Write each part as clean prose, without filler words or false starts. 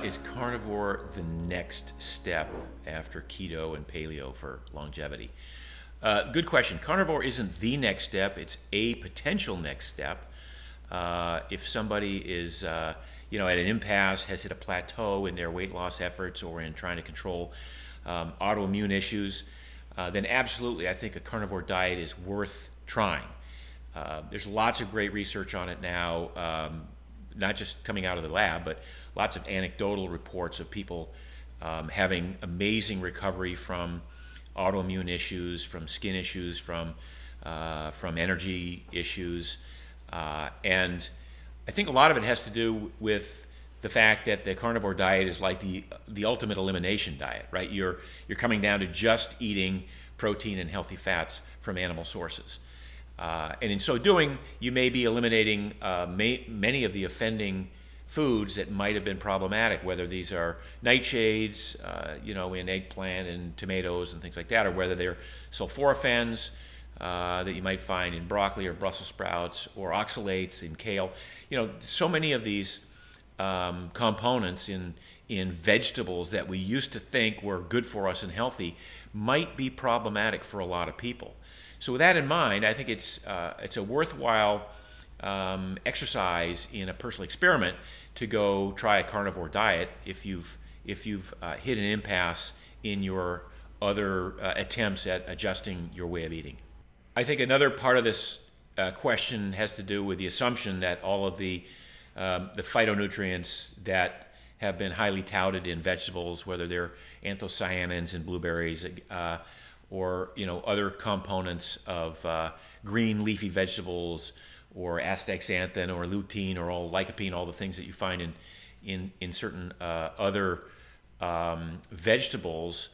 Is carnivore the next step after keto and paleo for longevity? Good question. Carnivore isn't the next step. It's a potential next step. If somebody is, at an impasse, has hit a plateau in their weight loss efforts or in trying to control autoimmune issues, then absolutely, I think a carnivore diet is worth trying. There's lots of great research on it now, not just coming out of the lab, but lots of anecdotal reports of people having amazing recovery from autoimmune issues, from skin issues, from energy issues, and I think a lot of it has to do with the fact that the carnivore diet is like the ultimate elimination diet, right? You're coming down to just eating protein and healthy fats from animal sources. And in so doing, you may be eliminating many of the offending foods that might have been problematic, whether these are nightshades, in eggplant and tomatoes and things like that, or whether they're sulforaphans that you might find in broccoli or Brussels sprouts, or oxalates in kale. So many of these components in vegetables that we used to think were good for us and healthy might be problematic for a lot of people. So with that in mind, I think it's a worthwhile exercise in a personal experiment to go try a carnivore diet if you've hit an impasse in your other attempts at adjusting your way of eating. I think another part of this question has to do with the assumption that all of the phytonutrients that have been highly touted in vegetables, whether they're anthocyanins in blueberries, or other components of green leafy vegetables, or astaxanthin or lutein or all lycopene, all the things that you find in certain other vegetables,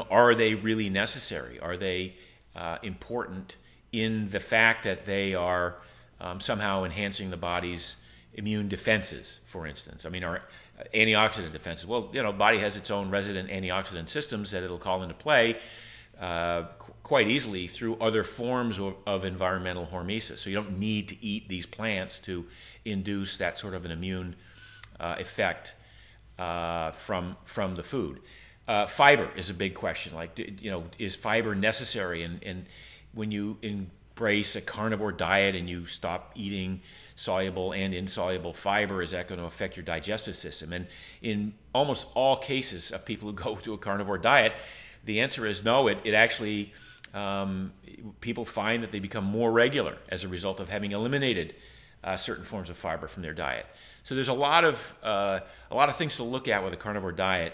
are they really necessary? Are they important in the fact that they are somehow enhancing the body's immune defenses, for instance? I mean, our antioxidant defenses. Well, the body has its own resident antioxidant systems that it'll call into play quite easily through other forms of environmental hormesis. So you don't need to eat these plants to induce that sort of an immune effect from the food. Fiber is a big question. Like, is fiber necessary? And when you embrace a carnivore diet and you stop eating soluble and insoluble fiber, is that going to affect your digestive system? And in almost all cases of people who go to a carnivore diet, the answer is no. It actually, people find that they become more regular as a result of having eliminated certain forms of fiber from their diet. So there's a lot of things to look at with a carnivore diet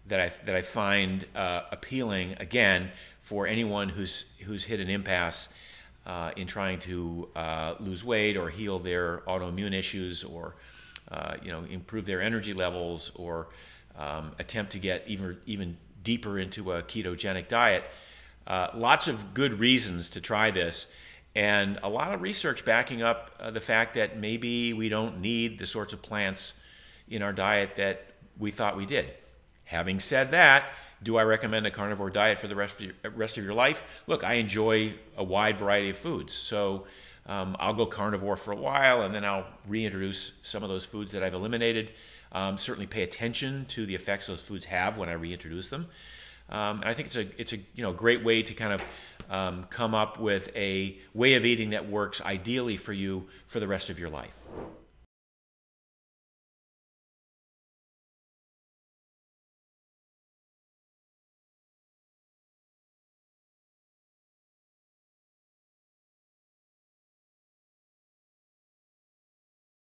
that I find appealing, again, for anyone who's hit an impasse in trying to lose weight or heal their autoimmune issues, or improve their energy levels, or attempt to get even deeper into a ketogenic diet. Lots of good reasons to try this, and a lot of research backing up the fact that maybe we don't need the sorts of plants in our diet that we thought we did. Having said that, do I recommend a carnivore diet for the rest of your life? Look, I enjoy a wide variety of foods, so I'll go carnivore for a while, and then I'll reintroduce some of those foods that I've eliminated. Certainly pay attention to the effects those foods have when I reintroduce them. And I think it's a great way to kind of come up with a way of eating that works ideally for you for the rest of your life.